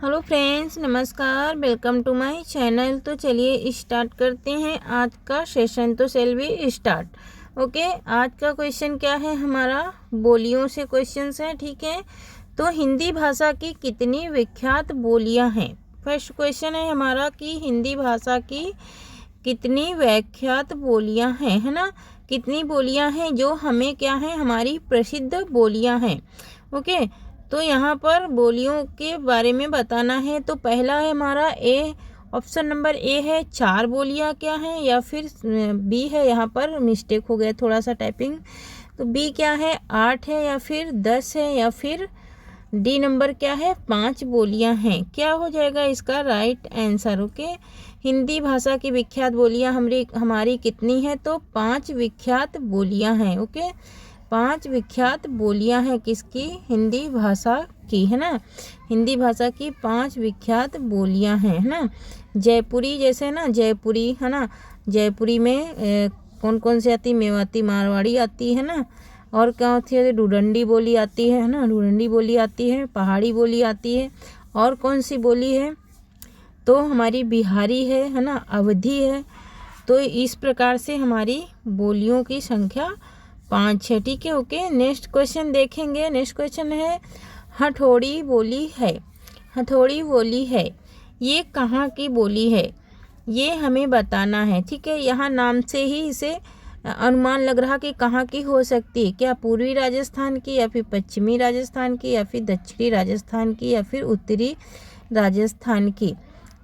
Hello friends, नमस्कार। Welcome to my channel. तो चलिए स्टार्ट करते हैं आज का सेशन। तो सेल वी स्टार्ट। ओके, आज का क्वेश्चन क्या है हमारा? बोलियों से क्वेश्चंस है, ठीक है। तो हिंदी भाषा की कितनी विख्यात बोलियां हैं? फर्स्ट क्वेश्चन है हमारा कि हिंदी भाषा की कितनी विख्यात बोलियां हैं, है ना। कितनी बोलियां हैं जो हमें क्या है, हमारी प्रसिद्ध बोलियां हैं। ओके, तो यहाँ पर बोलियों के बारे में बताना है। तो पहला है हमारा ए, ऑप्शन नंबर ए है 4 बोलियाँ क्या हैं, या फिर बी है, यहाँ पर मिस्टेक हो गया थोड़ा सा टाइपिंग। तो बी क्या है 8 है, या फिर 10 है, या फिर डी नंबर क्या है 5 बोलियाँ हैं। क्या हो जाएगा इसका राइट आंसर? ओके, हिंदी भाषा की विख्यात बोलियाँ हमारी कितनी हैं? तो 5 विख्यात बोलियाँ हैं। ओके, 5 विख्यात बोलियां हैं किसकी? हिंदी भाषा की, है ना। हिंदी भाषा की 5 विख्यात बोलियां हैं, है ना। जयपुरी जैसे ना, जयपुरी है ना। जयपुरी में कौन कौन सी आती? मेवाती, मारवाड़ी आती है ना। और क्या होती है? डुडंडी बोली आती है ना। डुडंडी बोली आती है, पहाड़ी बोली आती है। और कौन सी बोली है? तो हमारी बिहारी है ना, अवधी है। तो इस प्रकार से हमारी बोलियों की संख्या 5 है, ठीक है। ओके, नेक्स्ट क्वेश्चन देखेंगे। नेक्स्ट क्वेश्चन है हथौड़ी बोली है। हथौड़ी बोली है, ये कहाँ की बोली है? ये हमें बताना है, ठीक है। यहाँ नाम से ही इसे अनुमान लग रहा कि कहाँ की हो सकती है। क्या पूर्वी राजस्थान की, या फिर पश्चिमी राजस्थान की, या फिर दक्षिणी राजस्थान की, या फिर उत्तरी राजस्थान की?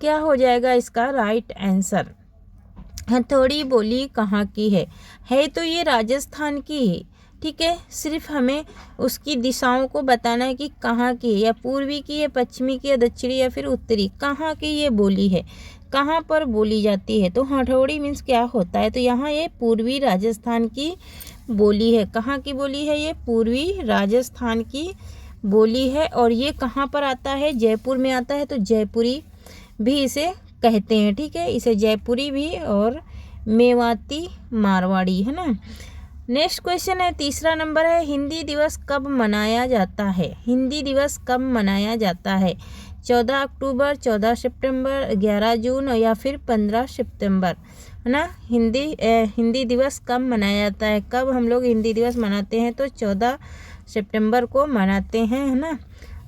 क्या हो जाएगा इसका राइट आंसर? हथौड़ी बोली कहाँ की है तो ये राजस्थान की है, ठीक है। सिर्फ हमें उसकी दिशाओं को बताना है कि कहाँ की है, या पूर्वी की है, पश्चिमी की, या दक्षिणी, या फिर उत्तरी। कहाँ की ये बोली है, कहाँ पर बोली जाती है। तो हथौड़ी मीन्स क्या होता है? तो यहाँ ये पूर्वी राजस्थान की बोली है। कहाँ की बोली है? ये पूर्वी राजस्थान की बोली है। और ये कहाँ पर आता है? जयपुर में आता है। तो जयपुरी भी इसे कहते हैं, ठीक है। इसे जयपुरी भी और मेवाती, मारवाड़ी, है ना। नेक्स्ट क्वेश्चन है, तीसरा नंबर है हिंदी दिवस कब मनाया जाता है? हिंदी दिवस कब मनाया जाता है? 14 अक्टूबर, 14 सितंबर, 11 जून, या फिर 15 सितंबर, है ना। हिंदी दिवस कब मनाया जाता है? कब हम लोग हिंदी दिवस मनाते हैं? तो 14 सितंबर को मनाते हैं, है ना।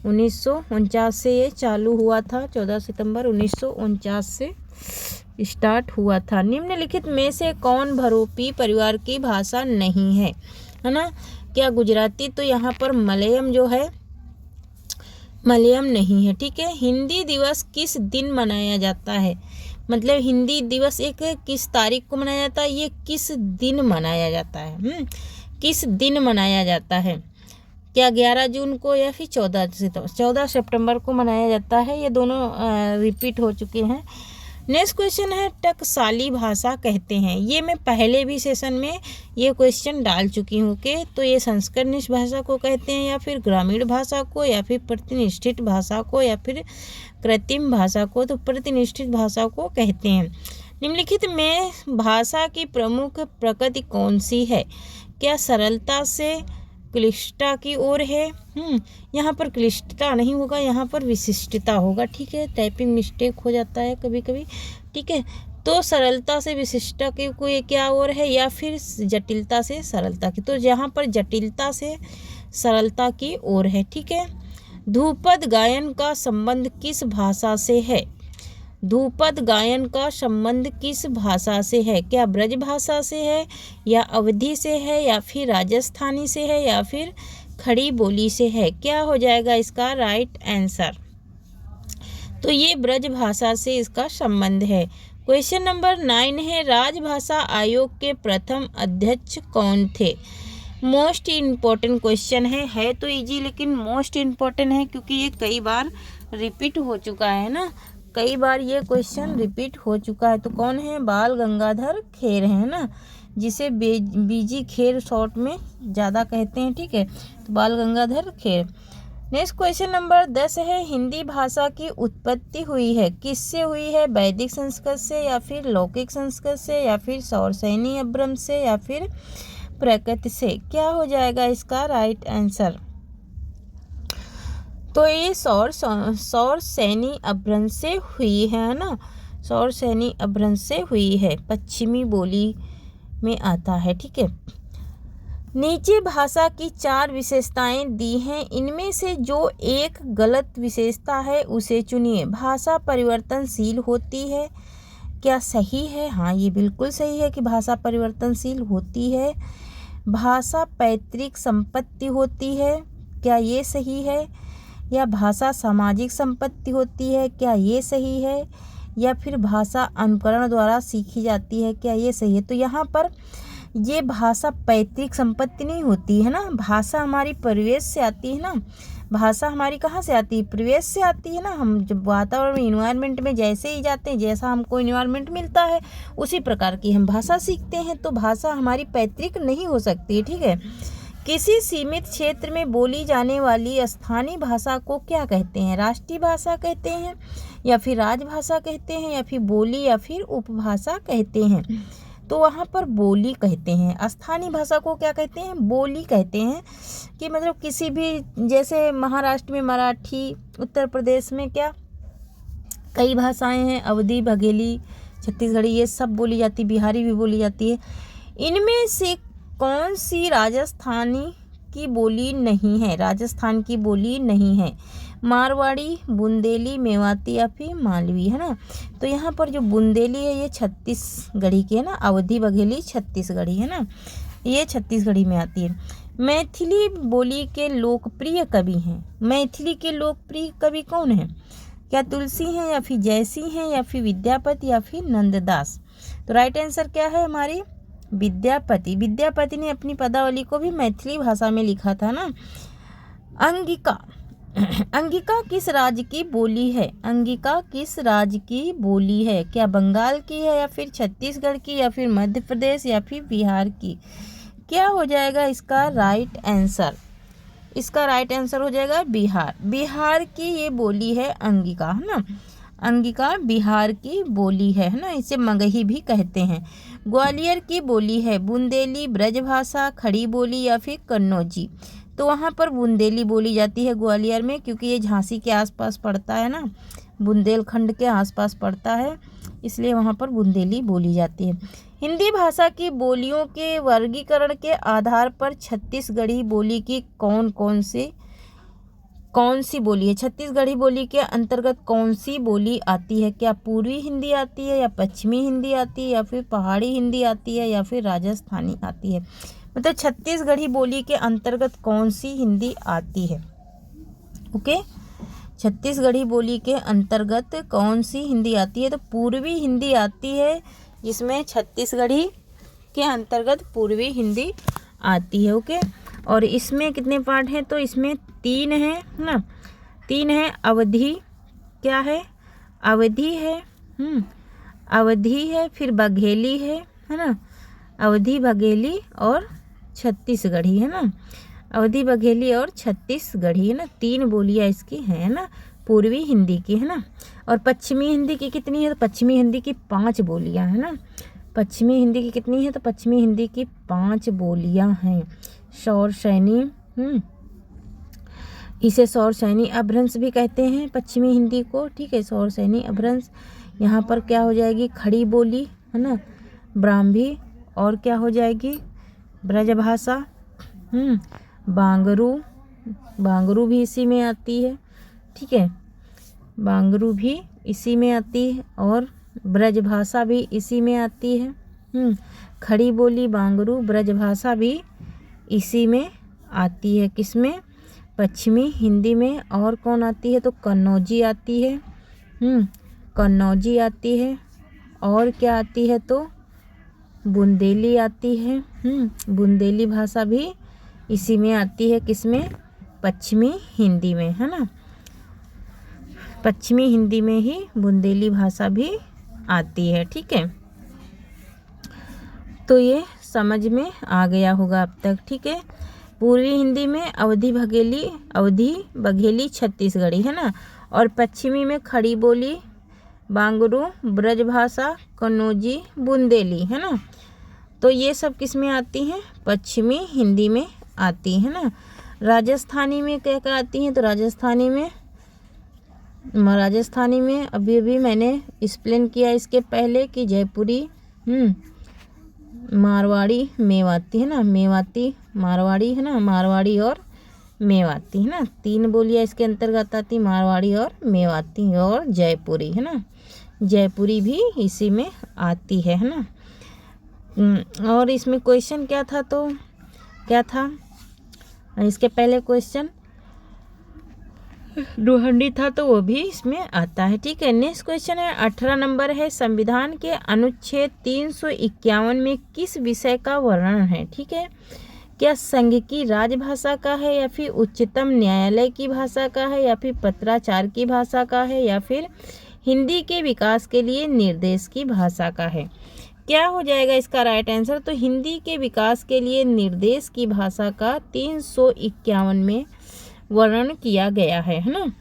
1949 से ये चालू हुआ था। 14 सितंबर 1949 से स्टार्ट हुआ था। निम्नलिखित में से कौन भरोपी परिवार की भाषा नहीं है ना। क्या गुजराती? तो यहाँ पर मलयालम जो है, मलयालम नहीं है, ठीक है। हिंदी दिवस किस दिन मनाया जाता है? मतलब हिंदी दिवस एक किस तारीख को मनाया जाता है? ये किस दिन मनाया जाता है? किस दिन मनाया जाता है? क्या 11 जून को, या फिर 14 सितंबर को मनाया जाता है? ये दोनों रिपीट हो चुके हैं। नेक्स्ट क्वेश्चन है टकसाली भाषा कहते हैं। ये मैं पहले भी सेशन में ये क्वेश्चन डाल चुकी हूँ कि तो ये संस्कृत भाषा को कहते हैं, या फिर ग्रामीण भाषा को, या फिर प्रतिनिष्ठित भाषा को, या फिर कृत्रिम भाषा को? तो प्रतिनिष्ठित भाषा को कहते हैं। निम्नलिखित में भाषा की प्रमुख प्रकृति कौन सी है? क्या सरलता से क्लिष्टता की ओर है? यहाँ पर क्लिष्टता नहीं होगा, यहाँ पर विशिष्टता होगा, ठीक है। टाइपिंग मिस्टेक हो जाता है कभी कभी, ठीक है। तो सरलता से विशिष्टता की कोई क्या ओर है, या फिर जटिलता से सरलता की? तो यहाँ पर जटिलता से सरलता की ओर है, ठीक है। ध्रुपद गायन का संबंध किस भाषा से है? ध्रुपद गायन का संबंध किस भाषा से है? क्या ब्रज भाषा से है, या अवधी से है, या फिर राजस्थानी से है, या फिर खड़ी बोली से है? क्या हो जाएगा इसका राइट आंसर? तो ये ब्रज भाषा से इसका संबंध है। क्वेश्चन नंबर 9 है राजभाषा आयोग के प्रथम अध्यक्ष कौन थे? मोस्ट इम्पोर्टेंट क्वेश्चन है तो इजी, लेकिन मोस्ट इम्पोर्टेंट है क्योंकि ये कई बार रिपीट हो चुका है ना। कई बार ये क्वेश्चन रिपीट हो चुका है। तो कौन है? बाल गंगाधर खेर है ना, जिसे बीजी खेर शॉर्ट में ज़्यादा कहते हैं, ठीक है। तो बाल Gangadhar Kher. Next question number 10 है हिंदी भाषा की उत्पत्ति हुई है किससे हुई है? वैदिक संस्कृत से, या फिर लौकिक संस्कृत से, या फिर सौरसैनी अभ्रम से, या फिर प्राकृत से? क्या हो जाएगा इसका राइट आंसर? तो ये सौर सैनी अपभ्रंश से हुई है ना, सौर सैनी अपभ्रंश से हुई है, पश्चिमी बोली में आता है। ठीक है, नीचे भाषा की 4 विशेषताएं दी हैं, इनमें से जो एक गलत विशेषता है उसे चुनिए। भाषा परिवर्तनशील होती है, क्या सही है? हाँ, ये बिल्कुल सही है कि भाषा परिवर्तनशील होती है। भाषा पैतृक संपत्ति होती है, क्या ये सही है? या भाषा सामाजिक संपत्ति होती है, क्या ये सही है? या फिर भाषा अनुकरण द्वारा सीखी जाती है, क्या ये सही है? तो यहाँ पर ये भाषा पैतृक संपत्ति नहीं होती है ना, भाषा हमारी परिवेश से आती है ना। भाषा हमारी कहाँ से आती है? परिवेश से आती है ना। हम जब वातावरण में, इन्वायरमेंट में जैसे ही जाते हैं, जैसा हमको इन्वायरमेंट मिलता है उसी प्रकार की हम भाषा सीखते हैं। तो भाषा हमारी पैतृक नहीं हो सकती। ठीक है, किसी सीमित क्षेत्र में बोली जाने वाली स्थानीय भाषा को क्या कहते हैं? राष्ट्रीय भाषा कहते हैं, या फिर राजभाषा कहते हैं, या फिर बोली, या फिर उपभाषा कहते हैं? तो वहाँ पर बोली कहते हैं। स्थानीय भाषा को क्या कहते हैं? बोली कहते हैं। कि मतलब किसी भी, जैसे महाराष्ट्र में मराठी, उत्तर प्रदेश में क्या कई भाषाएं हैं, अवधी, बघेली, छत्तीसगढ़ी, ये सब बोली जाती, बिहारी भी बोली जाती है। इनमें से कौन सी राजस्थानी की बोली नहीं है? राजस्थान की बोली नहीं है। मारवाड़ी, बुंदेली, मेवाती या फिर मालवी, है ना। तो यहाँ पर जो बुंदेली है ये छत्तीसगढ़ी की है ना, अवधी बघेली छत्तीसगढ़ी है ना, ये छत्तीसगढ़ी में आती है। मैथिली बोली के लोकप्रिय कवि हैं। मैथिली के लोकप्रिय कवि कौन है? क्या तुलसी हैं, या फिर जयसिंह हैं, या फिर विद्यापति, या फिर नंददास? तो राइट आंसर क्या है हमारी? विद्यापति। विद्यापति ने अपनी पदावली को भी मैथिली भाषा में लिखा था ना। अंगिका, अंगिका किस राज्य की बोली है? अंगिका किस राज्य की बोली है? क्या बंगाल की है, या फिर छत्तीसगढ़ की, या फिर मध्य प्रदेश, या फिर बिहार की? क्या हो जाएगा इसका राइट आंसर? इसका राइट आंसर हो जाएगा बिहार। बिहार की ये बोली है अंगिका, है ना। अंगिका बिहार की बोली है ना, इसे मगही भी कहते हैं। ग्वालियर की बोली है बुंदेली, ब्रजभाषा, खड़ी बोली, या फिर कन्नौजी? तो वहाँ पर बुंदेली बोली जाती है ग्वालियर में, क्योंकि ये झांसी के आसपास पड़ता है ना, बुंदेलखंड के आसपास पड़ता है, इसलिए वहाँ पर बुंदेली बोली जाती है। हिंदी भाषा की बोलियों के वर्गीकरण के आधार पर छत्तीसगढ़ी बोली की कौन सी बोली है? छत्तीसगढ़ी बोली के अंतर्गत कौन सी बोली आती है? क्या पूर्वी हिंदी आती है, या पश्चिमी हिंदी आती है, या फिर पहाड़ी हिंदी आती है, या फिर राजस्थानी आती है? मतलब छत्तीसगढ़ी बोली के अंतर्गत कौन सी हिंदी आती है? ओके, छत्तीसगढ़ी बोली के अंतर्गत कौन सी हिंदी आती है? तो पूर्वी हिंदी आती है, जिसमें छत्तीसगढ़ी के अंतर्गत पूर्वी हिंदी आती है। ओके, और इसमें कितने पार्ट हैं? तो इसमें 3 हैं ना, 3 हैं। अवधी, क्या है? अवधी है, अवधी है, फिर बघेली है ना, अवधी, बघेली और छत्तीसगढ़ी, है ना। अवधी, बघेली और छत्तीसगढ़ी, है ना। 3 बोलियां इसकी हैं ना, पूर्वी हिंदी की, है ना। और पश्चिमी हिंदी की कितनी है? तो पश्चिमी हिंदी की 5 बोलियां, है ना। पश्चिमी हिंदी की कितनी है? तो पश्चिमी हिंदी की 5 बोलियां हैं। सौर सैनी, इसे सौर सैनी अपभ्रंश भी कहते हैं पश्चिमी हिंदी को। ठीक है, सौर सैनी अपभ्रंश। यहाँ पर क्या हो जाएगी? खड़ी बोली, है ना, ब्राह्मी, और क्या हो जाएगी? ब्रजभाषा, बांगरू, बांगरू भी इसी में आती है। ठीक है, बांगरू भी इसी में आती है, और ब्रजभाषा भी इसी में आती है। खड़ी बोली, बांगरू, ब्रजभाषा भी इसी में आती है। किसमें? पश्चिमी हिंदी में। और कौन आती है? तो कन्नौजी आती है, कन्नौजी आती है। और क्या आती है? तो बुंदेली आती है। बुंदेली भाषा भी इसी में आती है। किसमें? पश्चिमी हिंदी में, है ना। पश्चिमी हिंदी में ही बुंदेली भाषा भी आती है। ठीक है, तो ये समझ में आ गया होगा अब तक। ठीक है, पूर्वी हिंदी में अवधी बघेली छत्तीसगढ़ी, है ना। और पश्चिमी में खड़ी बोली, बांगरू, ब्रजभाषा, कन्नौजी, बुंदेली, है ना। तो ये सब किस में आती हैं? पश्चिमी हिंदी में आती है ना। राजस्थानी में क्या क्या आती हैं, तो राजस्थानी में अभी अभी मैंने एक्सप्लेन किया इसके पहले कि जयपुरी, मारवाड़ी, मेवाती है ना, मेवाती मारवाड़ी है ना, मारवाड़ी और मेवाती है ना, 3 बोलियाँ इसके अंतर्गत आती, मारवाड़ी और मेवाती और जयपुरी है ना, जयपुरी भी इसी में आती है ना। और इसमें क्वेश्चन क्या था, तो क्या था इसके पहले क्वेश्चन लोहंडी था, तो वो भी इसमें आता है। ठीक है, नेक्स्ट क्वेश्चन है 18 नंबर है, संविधान के अनुच्छेद 351 में किस विषय का वर्णन है। ठीक है, क्या संघ की राजभाषा का है, या फिर उच्चतम न्यायालय की भाषा का है, या फिर पत्राचार की भाषा का है, या फिर हिंदी के विकास के लिए निर्देश की भाषा का है। क्या हो जाएगा इसका राइट आंसर, तो हिंदी के विकास के लिए निर्देश की भाषा का 351 में वर्णन किया गया है ना।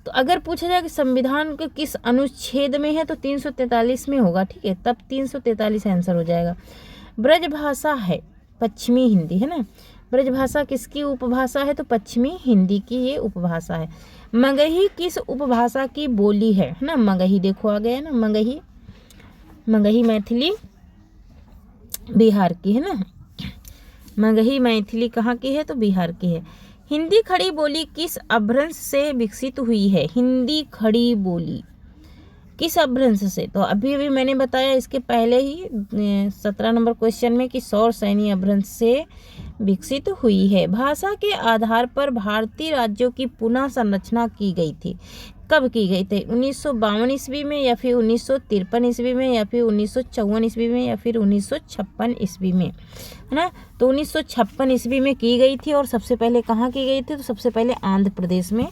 तो अगर पूछा जाए कि संविधान के किस अनुच्छेद में है, तो 343 में होगा। ठीक है, तब 343 आंसर हो जाएगा। ब्रजभाषा है पश्चिमी हिंदी है ना, ब्रजभाषा किसकी उपभाषा है, तो पश्चिमी हिंदी की ये उपभाषा है। मगही किस उपभाषा की बोली है ना, मगही देखो आ गया ना, मगही मैथिली बिहार की है ना, मगही मैथिली कहाँ की है, तो बिहार की है। हिंदी खड़ी बोली किस अपभ्रंश से विकसित हुई है, हिंदी खड़ी बोली किस अपभ्रंश से, तो अभी अभी मैंने बताया इसके पहले ही 17 नंबर क्वेश्चन में कि सौर सैनी अपभ्रंश से विकसित हुई है। भाषा के आधार पर भारतीय राज्यों की पुनः संरचना की गई थी, कब की गई थी, 1952 ईस्वी में, या फिर 1953 ईस्वी में, या फिर 1954 ईस्वी में, या फिर 1956 ईस्वी में, है ना। तो 1956 ईस्वी में की गई थी, और सबसे पहले कहाँ की गई थी, तो सबसे पहले आंध्र प्रदेश में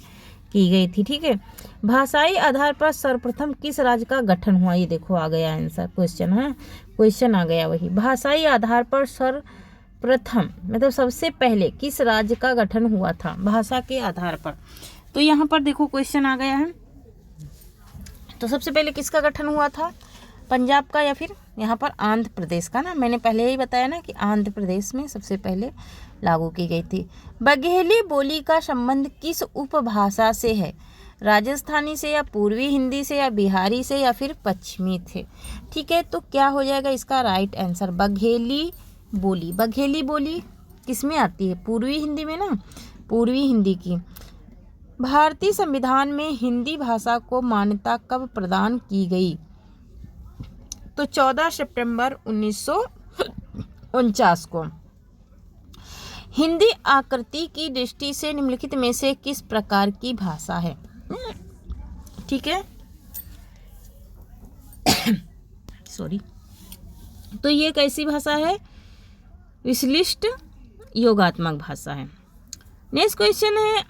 की गई थी। ठीक है, भाषाई आधार पर सर्वप्रथम किस राज्य का गठन हुआ, ये देखो आ गया आंसर क्वेश्चन है, क्वेश्चन आ गया वही। भाषाई आधार पर सर्वप्रथम मतलब सबसे पहले किस राज्य का गठन हुआ था, भाषा के आधार पर, तो यहाँ पर देखो क्वेश्चन आ गया है। तो सबसे पहले किसका गठन हुआ था, पंजाब का, या फिर यहाँ पर आंध्र प्रदेश का ना, मैंने पहले ही बताया ना कि आंध्र प्रदेश में सबसे पहले लागू की गई थी। बघेली बोली का संबंध किस उपभाषा से है, राजस्थानी से, या पूर्वी हिंदी से, या बिहारी से, या फिर पश्चिमी थे। ठीक है, तो क्या हो जाएगा इसका राइट आंसर, बघेली बोली। बघेली बोली किस में आती है, पूर्वी हिंदी में ना, पूर्वी हिंदी की। भारतीय संविधान में हिंदी भाषा को मान्यता कब प्रदान की गई, तो 14 सितंबर 1949 को। हिंदी आकृति की दृष्टि से निम्नलिखित में से किस प्रकार की भाषा है। ठीक है सॉरी, तो ये कैसी भाषा है, विश्लिष्ट योगात्मक भाषा है। नेक्स्ट क्वेश्चन है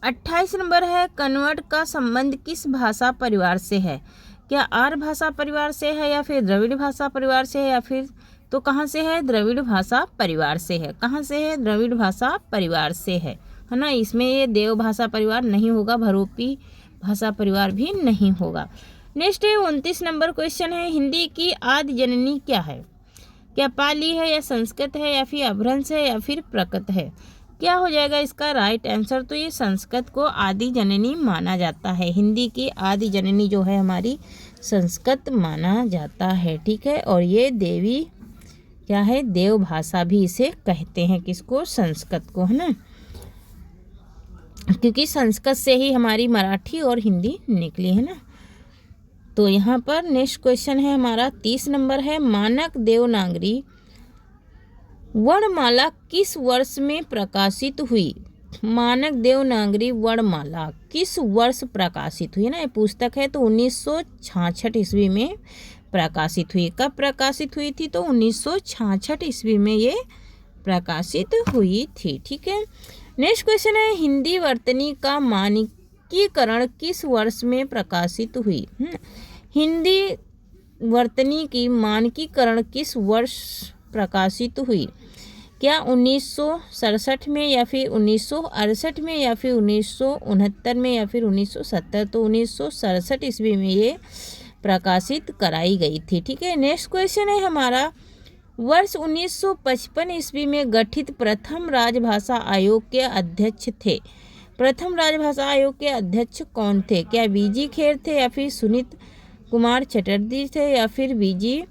28 नंबर है, कन्वर्ट का संबंध किस भाषा परिवार से है, क्या आर्य भाषा परिवार से है, या फिर द्रविड़ भाषा परिवार से है, या फिर तो कहाँ से है, द्रविड़ भाषा परिवार से है। कहाँ से है, द्रविड़ भाषा परिवार से है ना। इसमें ये देव भाषा परिवार नहीं होगा, भरोपी भाषा परिवार भी नहीं होगा। नेक्स्ट है 29 नंबर क्वेश्चन है, हिंदी की आदि जननी क्या है, क्या पाली है, या संस्कृत है, या फिर अपभ्रंश है, या फिर प्रकृत है। क्या हो जाएगा इसका राइट आंसर, तो ये संस्कृत को आदि जननी माना जाता है। हिंदी की आदि जननी जो है हमारी संस्कृत माना जाता है। ठीक है, और ये देवी क्या है, देव भाषा भी इसे कहते हैं, किसको, संस्कृत को, है ना, क्योंकि संस्कृत से ही हमारी मराठी और हिंदी निकली है ना। तो यहाँ पर नेक्स्ट क्वेश्चन है हमारा 30 नंबर है, मानक देवनागरी वर्णमाला किस वर्ष में प्रकाशित हुई, मानक देवनागरी वर्णमाला किस वर्ष प्रकाशित हुई ना, ये पुस्तक है, तो 1966 ईस्वी में प्रकाशित हुई। कब प्रकाशित हुई थी, तो 1966 ईस्वी में ये प्रकाशित हुई थी। ठीक है, नेक्स्ट क्वेश्चन है, हिंदी वर्तनी का मानकीकरण किस वर्ष में प्रकाशित हुई, हिंदी वर्तनी की मानकीकरण किस वर्ष प्रकाशित हुई, क्या 1967 में, या फिर 1968 में, या फिर 1969 में, या फिर 1970, तो 1967 ईस्वी में ये प्रकाशित कराई गई थी। ठीक है, नेक्स्ट क्वेश्चन है हमारा वर्ष 1955 ईस्वी में गठित प्रथम राजभाषा आयोग के अध्यक्ष थे। प्रथम राजभाषा आयोग के अध्यक्ष कौन थे? क्या बीजी खेर थे, या फिर सुनीत कुमार चटर्जी थे, या फिर बीजी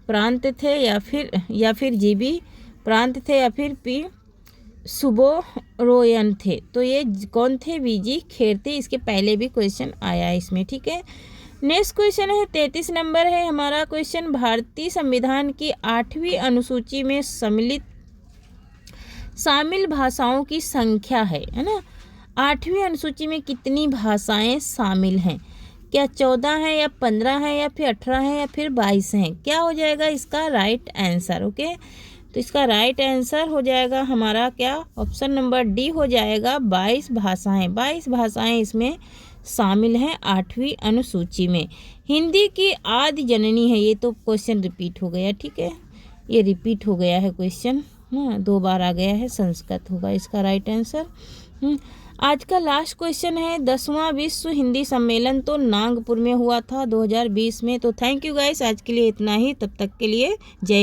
प्रांत थे, या फिर जीबी प्रांत थे, या फिर पी सुब्बोरोयन थे? तो ये कौन थे? बीजी खेर थे। इसके पहले भी क्वेश्चन आया है इसमें, ठीक है। नेक्स्ट क्वेश्चन है 33 नंबर है हमारा क्वेश्चन। भारतीय संविधान की 8वीं अनुसूची में शामिल भाषाओं की संख्या है ना। 8वीं अनुसूची में कितनी भाषाएं शामिल हैं? क्या 14 है, या 15 है, या फिर 18 है, या फिर 22 हैं? क्या हो जाएगा इसका राइट आंसर? ओके, तो इसका राइट आंसर हो जाएगा हमारा क्या? ऑप्शन नंबर डी हो जाएगा 22 भाषाएं। 22 भाषाएं इसमें शामिल हैं 8वीं अनुसूची में। हिंदी की आदि जननी है, ये तो क्वेश्चन रिपीट हो गया, ठीक है, ये रिपीट हो गया है क्वेश्चन, 2 बार आ गया है। संस्कृत होगा इसका राइट आंसर। आज का लास्ट क्वेश्चन है 10वां विश्व हिंदी सम्मेलन तो नागपुर में हुआ था 2020 में। तो थैंक यू गाइस, आज के लिए इतना ही। तब तक के लिए जय